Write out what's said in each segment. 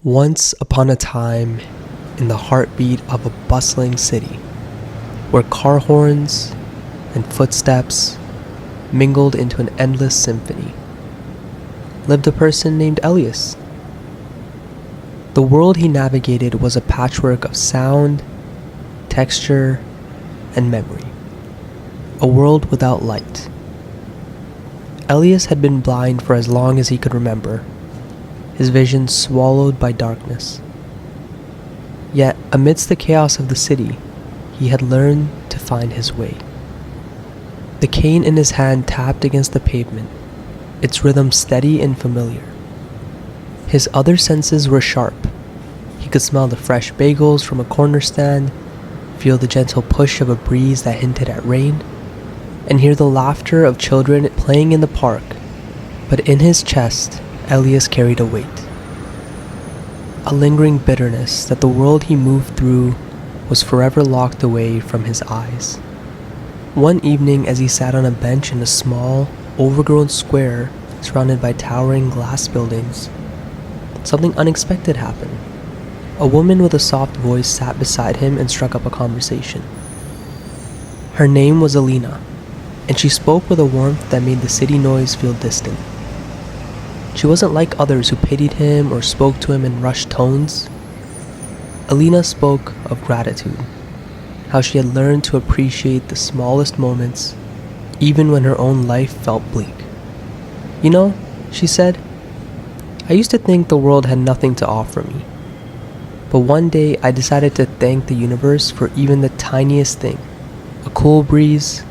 Once upon a time, in the heartbeat of a bustling city, where car horns and footsteps mingled into an endless symphony, lived a person named Elias. The world he navigated was a patchwork of sound, texture, and memory. A world without light. Elias had been blind for as long as he could remember, his vision swallowed by darkness. Yet, amidst the chaos of the city, he had learned to find his way. The cane in his hand tapped against the pavement, its rhythm steady and familiar. His other senses were sharp. He could smell the fresh bagels from a corner stand, feel the gentle push of a breeze that hinted at rain, and hear the laughter of children playing in the park. But in his chest, Elias carried a weight. A lingering bitterness that the world he moved through was forever locked away from his eyes. One evening, as he sat on a bench in a small, overgrown square surrounded by towering glass buildings, something unexpected happened. A woman with a soft voice sat beside him and struck up a conversation. Her name was Alina, and she spoke with a warmth that made the city noise feel distant. She wasn't like others who pitied him or spoke to him in rushed tones. Alina spoke of gratitude, how she had learned to appreciate the smallest moments, even when her own life felt bleak. "You know," she said, "I used to think the world had nothing to offer me. But one day I decided to thank the universe for even the tiniest thing. A cool breeze,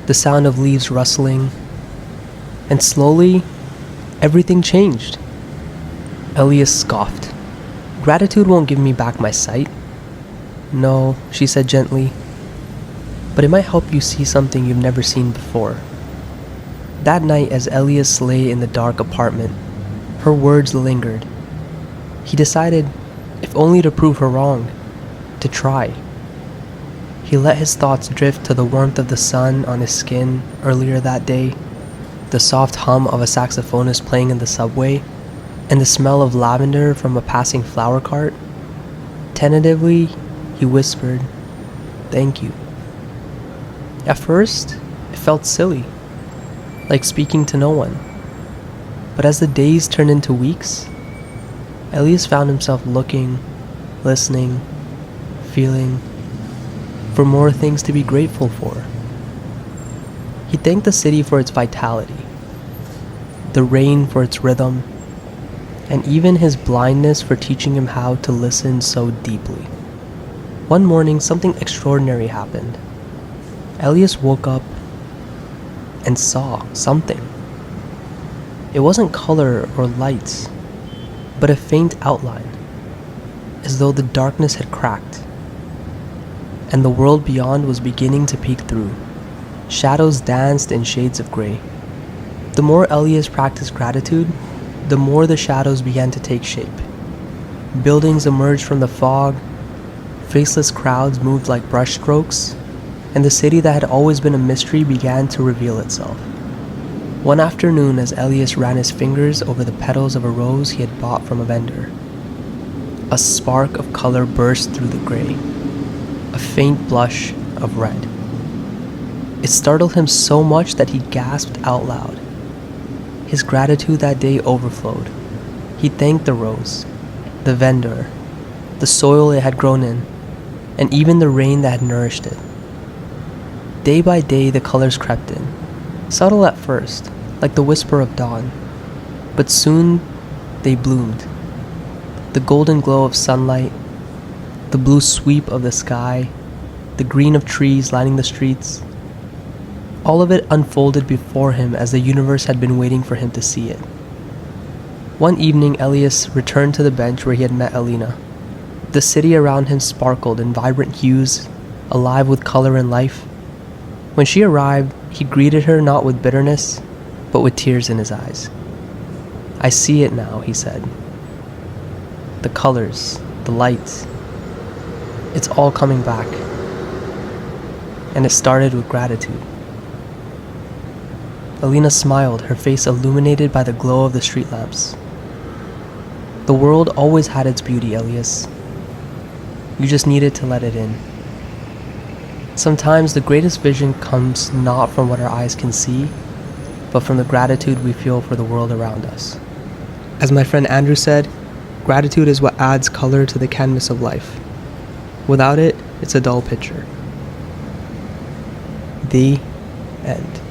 the sound of leaves rustling, and slowly, everything changed." Elias scoffed. "Gratitude won't give me back my sight." "No," she said gently, "but it might help you see something you've never seen before." That night, as Elias lay in the dark apartment, her words lingered. He decided, if only to prove her wrong, to try. He let his thoughts drift to the warmth of the sun on his skin earlier that day, the soft hum of a saxophonist playing in the subway, and the smell of lavender from a passing flower cart. Tentatively, he whispered, "Thank you." At first, it felt silly, like speaking to no one. But as the days turned into weeks, Elias found himself looking, listening, feeling, for more things to be grateful for. He thanked the city for its vitality, the rain for its rhythm, and even his blindness for teaching him how to listen so deeply. One morning, something extraordinary happened. Elias woke up and saw something. It wasn't color or lights, but a faint outline, as though the darkness had cracked, and the world beyond was beginning to peek through. Shadows danced in shades of gray. The more Elias practiced gratitude, the more the shadows began to take shape. Buildings emerged from the fog, faceless crowds moved like brushstrokes, and the city that had always been a mystery began to reveal itself. One afternoon, as Elias ran his fingers over the petals of a rose he had bought from a vendor, a spark of color burst through the gray, a faint blush of red. It startled him so much that he gasped out loud. His gratitude that day overflowed. He thanked the rose, the vendor, the soil it had grown in, and even the rain that had nourished it. Day by day, the colors crept in, subtle at first, like the whisper of dawn, but soon they bloomed. The golden glow of sunlight, the blue sweep of the sky, the green of trees lining the streets, all of it unfolded before him as the universe had been waiting for him to see it. One evening, Elias returned to the bench where he had met Alina. The city around him sparkled in vibrant hues, alive with color and life. When she arrived, he greeted her not with bitterness, but with tears in his eyes. "I see it now," he said. "The colors, the lights, it's all coming back. And it started with gratitude." Alina smiled, her face illuminated by the glow of the street lamps. The world always had its beauty, Elias. You just needed to let it in. Sometimes the greatest vision comes not from what our eyes can see, but from the gratitude we feel for the world around us. As my friend Andrew said, gratitude is what adds color to the canvas of life. Without it, it's a dull picture. The end.